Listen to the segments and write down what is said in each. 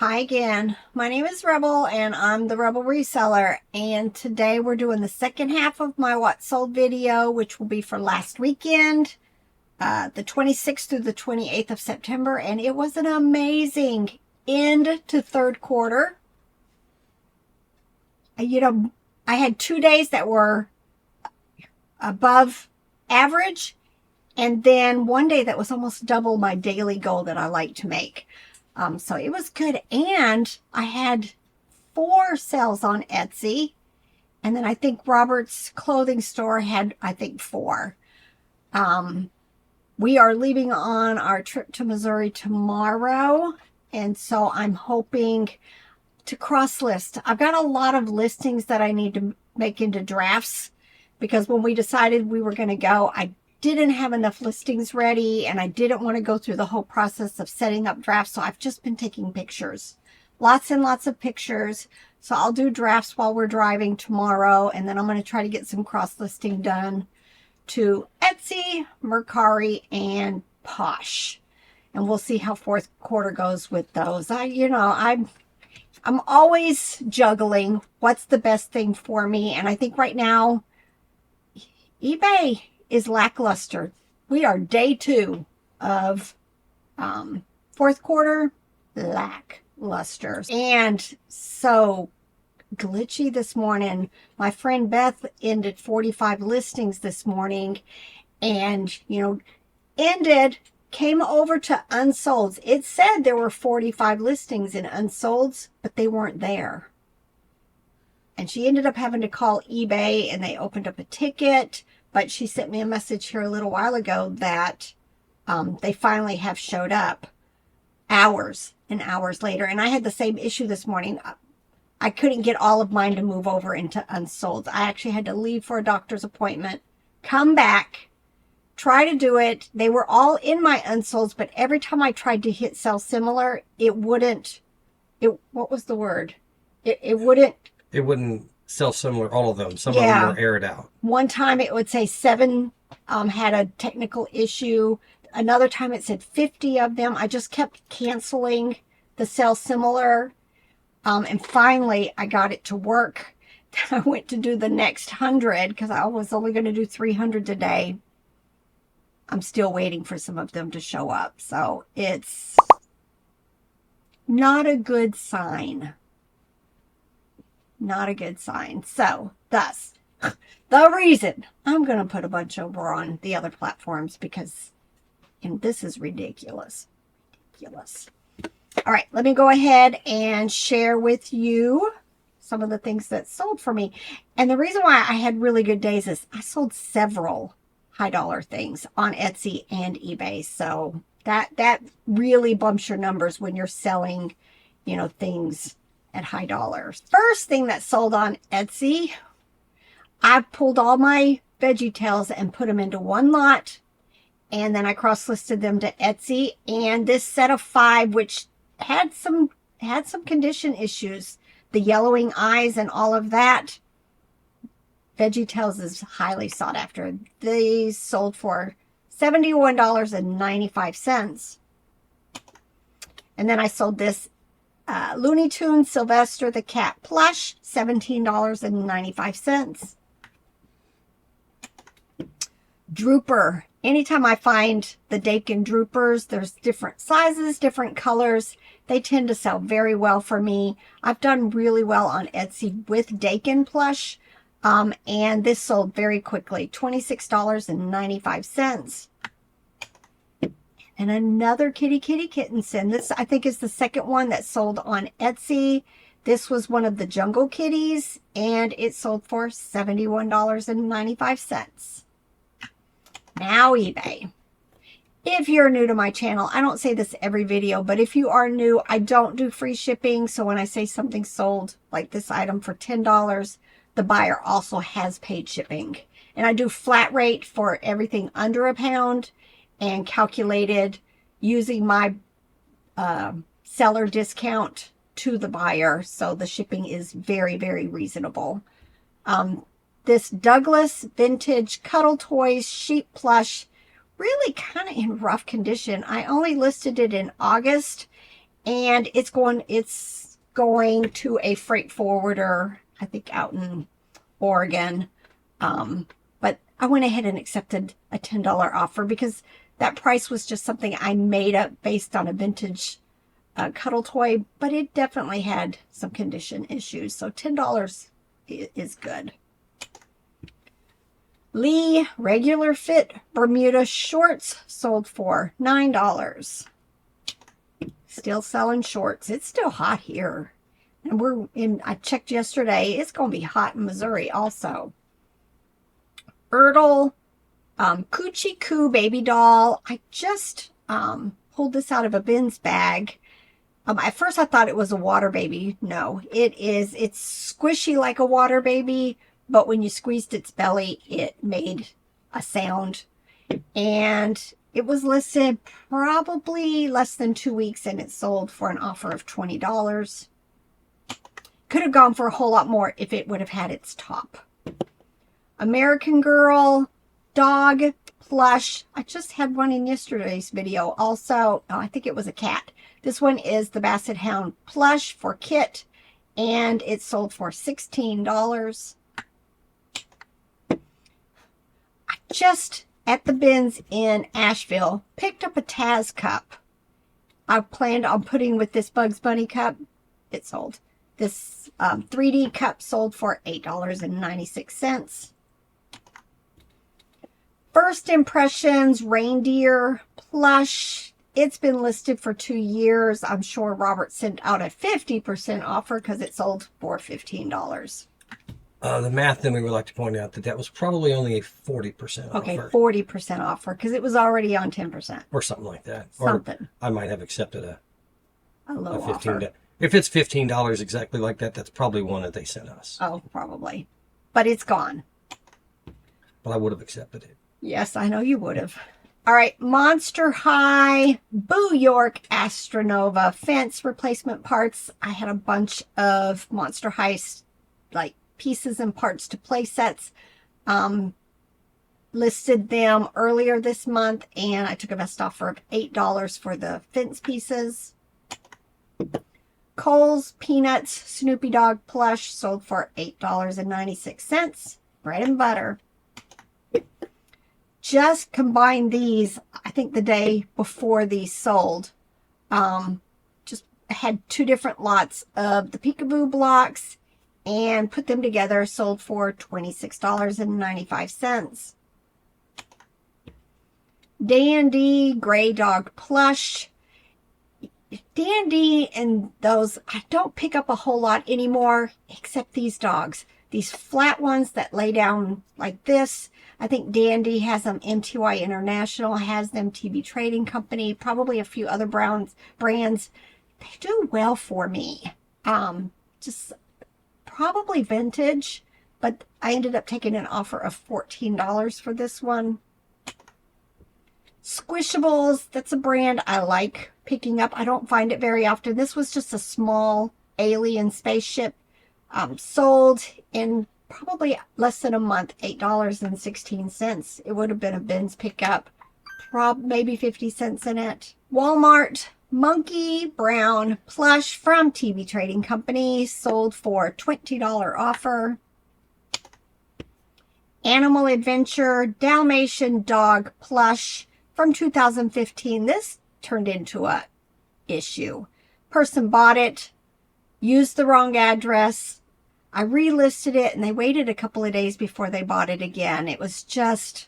Hi again. My name is Rebel and I'm the Rebel Reseller, and today we're doing the second half of my What Sold video, which will be for last weekend, the 26th through the 28th of September, and it was an amazing end to third quarter. I had 2 days that were above average, and then one day that was almost double my daily goal that I like to make. So it was good. And I had 4 sales on Etsy. And then I think Robert's clothing store had, 4. We are leaving on our trip to Missouri tomorrow. And so I'm hoping to cross list. I've got a lot of listings that I need to make into drafts because when we decided we were going to go, I didn't have enough listings ready and I didn't want to go through the whole process of setting up drafts. So I've just been taking pictures, lots and lots of pictures. So I'll do drafts while we're driving tomorrow. And then I'm going to try to get some cross listing done to Etsy, Mercari, and Posh. And we'll see how fourth quarter goes with those. I'm always juggling what's the best thing for me. And I think right now, eBay is lackluster. We are day 2 of fourth quarter lackluster. And so glitchy this morning. My friend Beth ended 45 listings this morning and, came over to unsolds. It said there were 45 listings in unsolds, but they weren't there. And she ended up having to call eBay and they opened up a ticket. But she sent me a message here a little while ago that they finally have showed up hours and hours later. And I had the same issue this morning. I couldn't get all of mine to move over into unsolds. I actually had to leave for a doctor's appointment, come back, try to do it. They were all in my unsolds, but every time I tried to hit sell similar, it wouldn't, what was the word? It wouldn't Sell similar, all of them. Some of them were aired out. One time it would say 7 had a technical issue. Another time it said 50 of them. I just kept canceling the sell similar. And finally I got it to work. I went to do the next 100 because I was only going to do 300 today. I'm still waiting for some of them to show up. So it's not a good sign. Not a good sign. So, thus, the reason I'm going to put a bunch over on the other platforms because, and this is ridiculous. Ridiculous. All right, let me go ahead and share with you some of the things that sold for me. And the reason why I had really good days is I sold several high dollar things on Etsy and eBay. So that really bumps your numbers when you're selling, things at high dollars. First thing that sold on Etsy, I pulled all my veggie tails and put them into one lot, and then I cross-listed them to Etsy. And this set of 5, which had some condition issues, the yellowing eyes and all of that, veggie tails is highly sought after. These sold for $71.95. And then I sold this Looney Tunes Sylvester the Cat plush, $17.95. Drooper. Anytime I find the Dakin droopers, there's different sizes, different colors. They tend to sell very well for me. I've done really well on Etsy with Dakin plush. And this sold very quickly, $26.95. And another kitty kitten. This, I think, is the second one that sold on Etsy. This was one of the jungle kitties, and it sold for $71.95. Now eBay. If you're new to my channel, I don't say this every video, but if you are new, I don't do free shipping. So when I say something sold, like this item for $10, the buyer also has paid shipping. And I do flat rate for everything under a pound, and calculated using my seller discount to the buyer. So the shipping is very, very reasonable. This Douglas Vintage Cuddle Toys Sheep Plush, really kind of in rough condition. I only listed it in August and it's going to a freight forwarder, I think out in Oregon. But I went ahead and accepted a $10 offer because that price was just something I made up based on a vintage cuddle toy, but it definitely had some condition issues. So $10 is good. Lee regular fit Bermuda shorts sold for $9. Still selling shorts. It's still hot here. And I checked yesterday, it's going to be hot in Missouri also. Ertl Coochie Coo baby doll. I just pulled this out of a bins bag. At first I thought it was a water baby. No, it is. It's squishy like a water baby, but when you squeezed its belly, it made a sound. And it was listed probably less than 2 weeks, and it sold for an offer of $20. Could have gone for a whole lot more if it would have had its top. American Girl dog plush. I just had one in yesterday's video. Also, I think it was a cat. This one is the Basset Hound plush for Kit, and it sold for $16. I just, at the bins in Asheville, picked up a Taz cup. I planned on putting with this Bugs Bunny cup. It sold. This 3D cup sold for $8.96. First Impressions reindeer plush. It's been listed for 2 years. I'm sure Robert sent out a 50% offer because it sold for $15. The math then we would like to point out that was probably only a 40% Okay, offer. 40% offer because it was already on 10%. Or something like that. Something. Or I might have accepted a low $15. offer. If it's $15 exactly like that, that's probably one that they sent us. Oh, probably. But it's gone. But I would have accepted it. Yes, I know you would have. All right, Monster High Boo York Astronova fence replacement parts. I had a bunch of Monster High like pieces and parts to play sets. Listed them earlier this month, and I took a best offer of $8 for the fence pieces. Kohl's Peanuts Snoopy Dog plush sold for $8.96. Bread and butter. Just combined these, I think the day before these sold. Just had 2 different lots of the Peekaboo blocks and put them together, sold for $26.95. Dandy Gray Dog plush. Dandy and those, I don't pick up a whole lot anymore, except these dogs. These flat ones that lay down like this. I think Dandy has them. MTY International has them. TB Trading Company. Probably a few other brands. They do well for me. Just probably vintage. But I ended up taking an offer of $14 for this one. Squishables. That's a brand I like picking up. I don't find it very often. This was just a small alien spaceship. Sold in probably less than a month, $8.16. It would have been a bins pickup, maybe 50 cents in it. Walmart Monkey Brown plush from TB Trading Company sold for $20 offer. Animal Adventure Dalmatian Dog plush from 2015. This turned into a issue. Person bought it, used the wrong address. I relisted it, and they waited a couple of days before they bought it again. It was just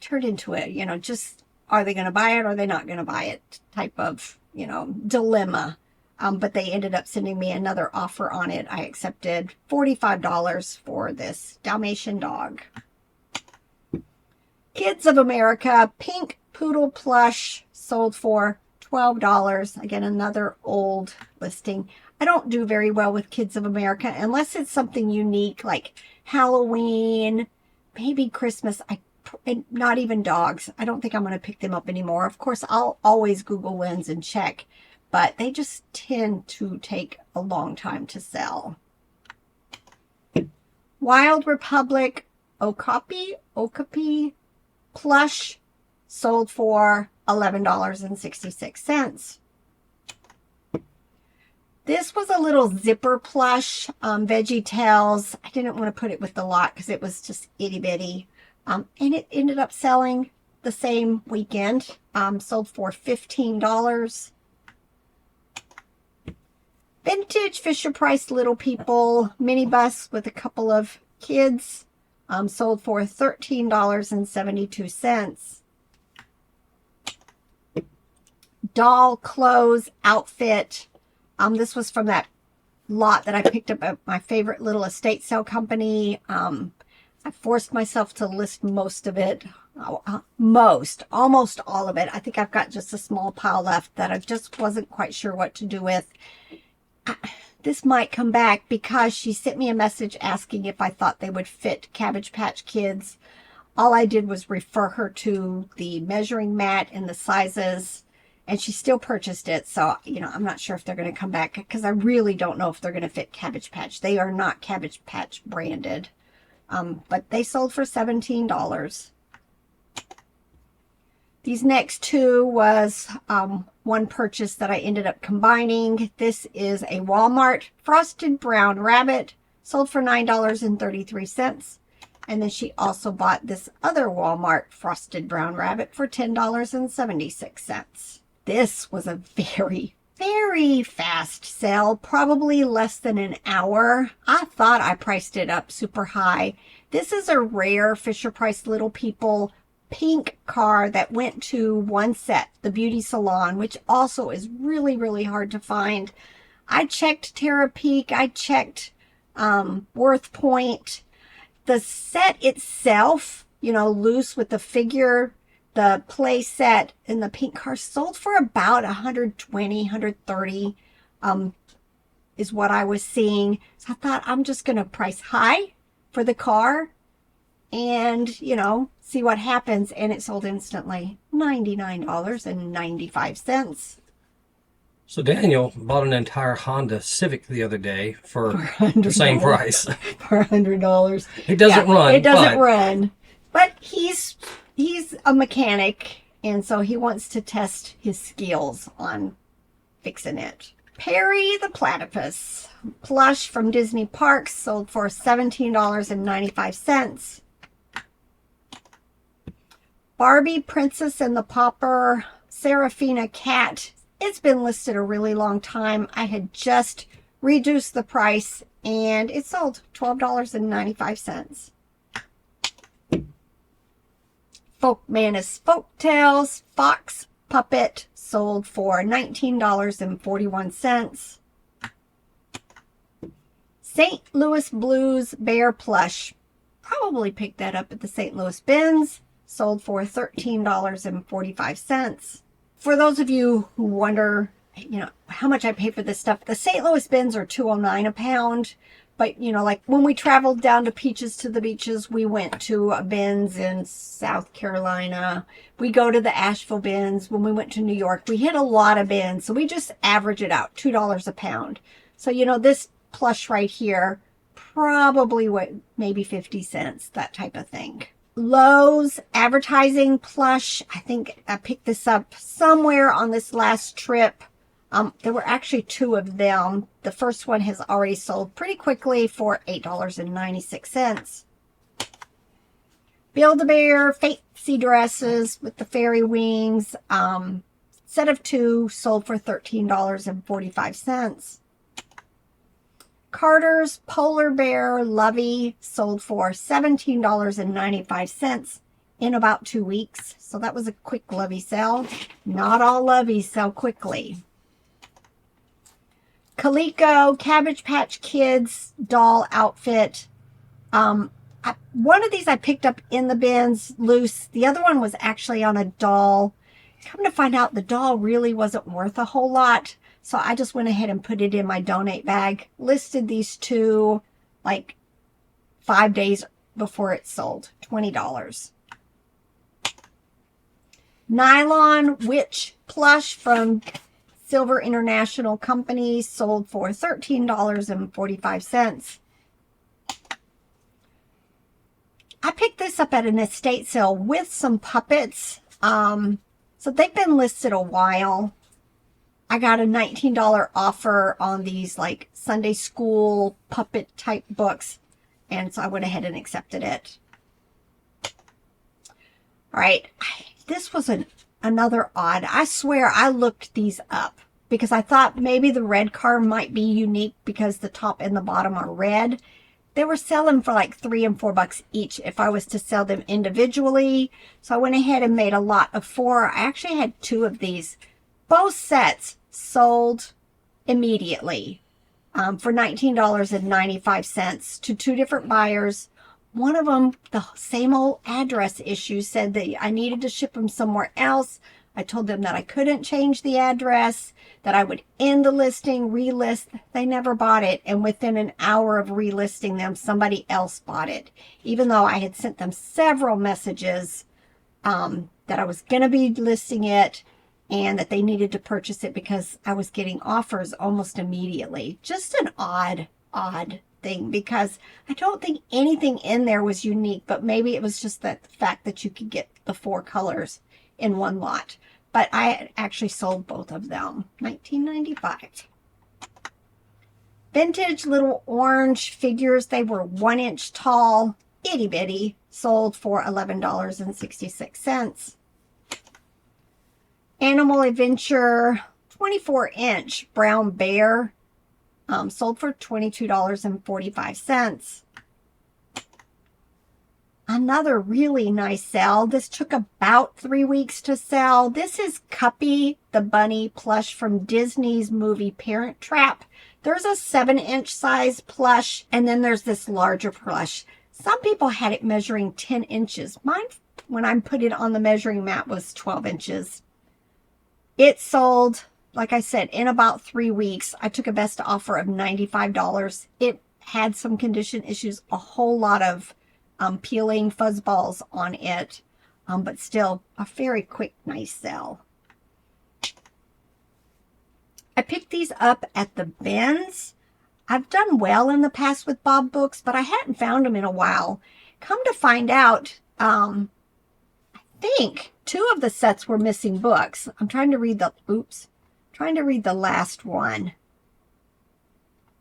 turned into a, just are they going to buy it or are they not going to buy it type of, dilemma. But they ended up sending me another offer on it. I accepted $45 for this Dalmatian dog. Kids of America Pink Poodle plush sold for $12. Again, another old listing. I don't do very well with Kids of America unless it's something unique like Halloween, maybe Christmas. And not even dogs. I don't think I'm going to pick them up anymore. Of course, I'll always Google Lens and check, but they just tend to take a long time to sell. Wild Republic Okapi plush sold for $11.66. This was a little zipper plush, Veggie Tales. I didn't want to put it with the lot because it was just itty bitty. And it ended up selling the same weekend. Sold for $15. Vintage Fisher-Price Little People minibus with a couple of kids. Sold for $13.72. Doll clothes outfit. This was from that lot that I picked up at my favorite little estate sale company. I forced myself to list most of it. Almost all of it. I think I've got just a small pile left that I just wasn't quite sure what to do with. This might come back because she sent me a message asking if I thought they would fit Cabbage Patch Kids. All I did was refer her to the measuring mat and the sizes, and she still purchased it. So, you know, I'm not sure if they're going to come back because I really don't know if they're going to fit Cabbage Patch. They are not Cabbage Patch branded, but they sold for $17. These next two was one purchase that I ended up combining. This is a Walmart Frosted Brown Rabbit, sold for $9.33. And then she also bought this other Walmart Frosted Brown Rabbit for $10.76. This was a very, very fast sale, probably less than an hour. I thought I priced it up super high. This is a rare Fisher-Price Little People pink car that went to One Set, the beauty salon, which also is really, really hard to find. I checked Terapeak. I checked WorthPoint. The set itself, you know, loose with the figure, the play set, and the pink car sold for about $120, $130 is what I was seeing. So I thought I'm just going to price high for the car and, you know, see what happens. And it sold instantly. $99.95. So Daniel bought an entire Honda Civic the other day for $100. the same price. For $100. It doesn't run. It doesn't run. But he's a mechanic, and so he wants to test his skills on fixing it. Perry the Platypus plush from Disney Parks sold for $17.95. Barbie Princess and the Pauper Serafina cat. It's been listed a really long time. I had just reduced the price and it sold $12.95. Folkmanis Folktales Fox Puppet sold for $19.41. St. Louis Blues Bear Plush. Probably picked that up at the St. Louis Bins. Sold for $13.45. For those of you who wonder, you know, how much I pay for this stuff, the St. Louis Bins are $2.09 a pound. But, you know, like when we traveled down to Peaches to the Beaches, we went to a Bins in South Carolina. We go to the Asheville Bins. When we went to New York, we hit a lot of bins. So we just average it out, $2 a pound. So, you know, this plush right here, probably what, maybe 50 cents, that type of thing. Lowe's advertising plush. I think I picked this up somewhere on this last trip. There were actually two of them. The first one has already sold pretty quickly for $8.96. Build-A-Bear fancy dresses with the fairy wings. Set of two sold for $13.45. Carter's Polar Bear Lovey sold for $17.95 in about 2 weeks. So that was a quick Lovey sale. Not all Loveys sell quickly. Coleco Cabbage Patch Kids doll outfit. One of these I picked up in the bins loose. The other one was actually on a doll. Come to find out, the doll really wasn't worth a whole lot. So I just went ahead and put it in my donate bag. Listed these two like 5 days before it sold. $20. Nylon Witch plush from Silver International Company sold for $13.45. I picked this up at an estate sale with some puppets. So they've been listed a while. I got a $19 offer on these like Sunday school puppet type books. And so I went ahead and accepted it. All right. This was another odd. I swear I looked these up because I thought maybe the red car might be unique because the top and the bottom are red. They were selling for like $3 and $4 each if I was to sell them individually. So I went ahead and made a lot of 4. I actually had 2 of these. Both sets sold immediately for $19.95 to 2 different buyers. One of them, the same old address issue, said that I needed to ship them somewhere else. I told them that I couldn't change the address, that I would end the listing, relist. They never bought it. And within an hour of relisting them, somebody else bought it. Even though I had sent them several messages that I was going to be listing it and that they needed to purchase it because I was getting offers almost immediately. Just an odd thing because I don't think anything in there was unique, but maybe it was just that the fact that you could get the 4 colors in one lot. But I actually sold both of them. $19.95. Vintage little orange figures. They were 1 inch tall, itty bitty. Sold for $11.66. Animal Adventure 24-inch brown bear. Sold for $22.45. Another really nice sale. This took about 3 weeks to sell. This is Cuppy, the bunny plush from Disney's movie Parent Trap. There's a 7-inch size plush, and then there's this larger plush. Some people had it measuring 10 inches. Mine, when I put it on the measuring mat, was 12 inches. It sold, like I said, in about 3 weeks. I took a best offer of $95. It had some condition issues, a whole lot of peeling fuzzballs on it, but still a very quick, nice sell. I picked these up at the bins. I've done well in the past with Bob books, but I hadn't found them in a while. Come to find out, I think 2 of the sets were missing books. I'm trying to read the last one.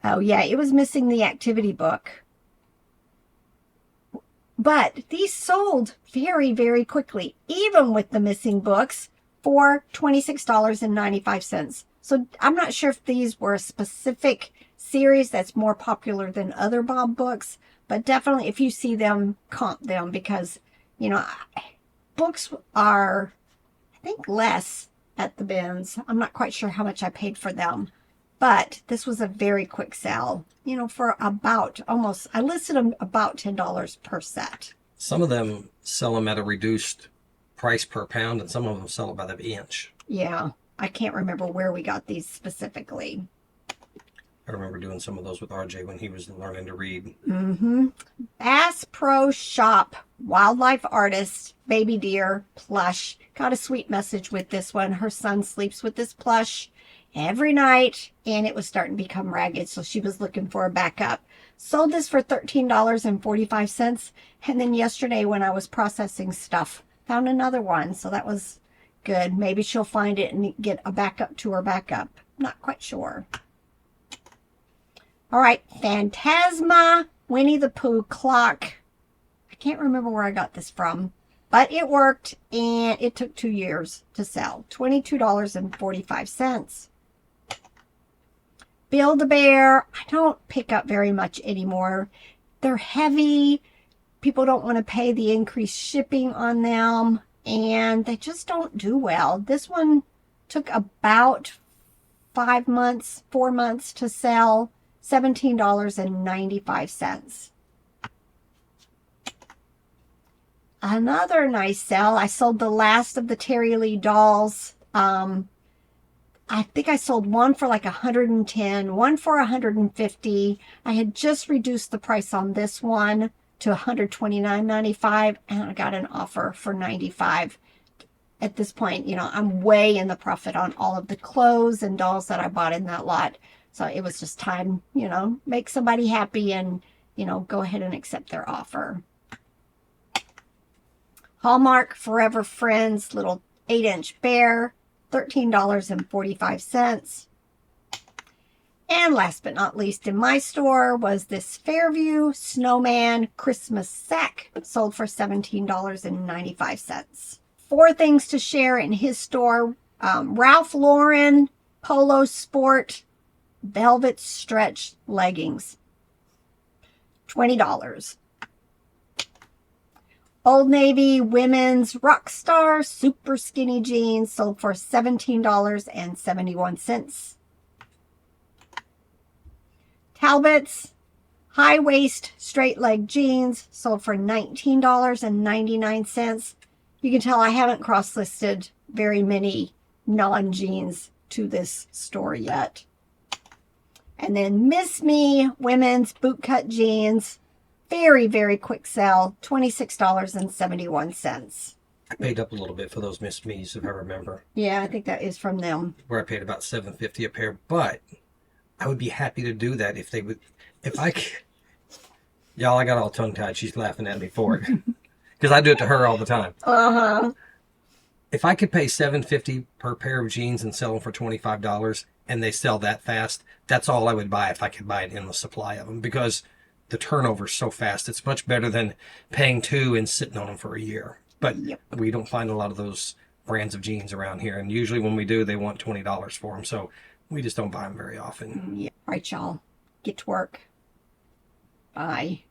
Oh yeah, it was missing the activity book. But these sold very, very quickly, even with the missing books, for $26.95. So I'm not sure if these were a specific series that's more popular than other Bob books, but definitely if you see them, comp them because, you know, books are, I think, less at the bins. I'm not quite sure how much I paid for them. But this was a very quick sell, you know, for about almost, I listed them about $10 per set. Some of them sell them at a reduced price per pound, and some of them sell it by the inch. Yeah, I can't remember where we got these specifically. I remember doing some of those with RJ when he was learning to read. Bass Pro Shop, Wildlife Artist, Baby Deer, Plush. Got a sweet message with this one. Her son sleeps with this plush every night, and it was starting to become ragged, so she was looking for a backup. Sold this for $13.45, and then yesterday when I was processing stuff, found another one, so that was good. Maybe she'll find it and get a backup to her backup. Not quite sure. All right, Phantasma Winnie the Pooh clock. I can't remember where I got this from, but it worked, and it took 2 years to sell. $22.45. Build-A-Bear, I don't pick up very much anymore. They're heavy. People don't want to pay the increased shipping on them, and they just don't do well. This one took about 4 months to sell. $17.95. Another nice sell. I sold the last of the Terry Lee dolls. I think I sold one for like $110, one for $150. I had just reduced the price on this one to $129.95, and I got an offer for $95. At this point, you know, I'm way in the profit on all of the clothes and dolls that I bought in that lot. So it was just time, you know, make somebody happy and, you know, go ahead and accept their offer. Hallmark Forever Friends little 8-inch bear. $13.45. And last but not least in my store was this Fairview Snowman Christmas sack, sold for $17.95. 4 things to share in his store. Ralph Lauren Polo Sport Velvet Stretch Leggings, $20. Old Navy Women's Rockstar Super Skinny Jeans, sold for $17.71. Talbot's High Waist Straight Leg Jeans, sold for $19.99. You can tell I haven't cross-listed very many non-jeans to this store yet. And then Miss Me Women's Bootcut Jeans, very, very quick sell, $26.71. I paid up a little bit for those Miss Me's, if I remember. Yeah, I think that is from them. Where I paid about $7.50 a pair, but I would be happy to do that if they would, if I could. Y'all, I got all tongue-tied. She's laughing at me for it. Because I do it to her all the time. Uh-huh. If I could pay $7.50 per pair of jeans and sell them for $25 and they sell that fast, that's all I would buy if I could buy an endless supply of them, because the turnover is so fast. It's much better than paying $2 and sitting on them for a year. But Yep. we don't find a lot of those brands of jeans around here. And usually when we do, they want $20 for them. So we just don't buy them very often. Yeah. All right, y'all. Get to work. Bye.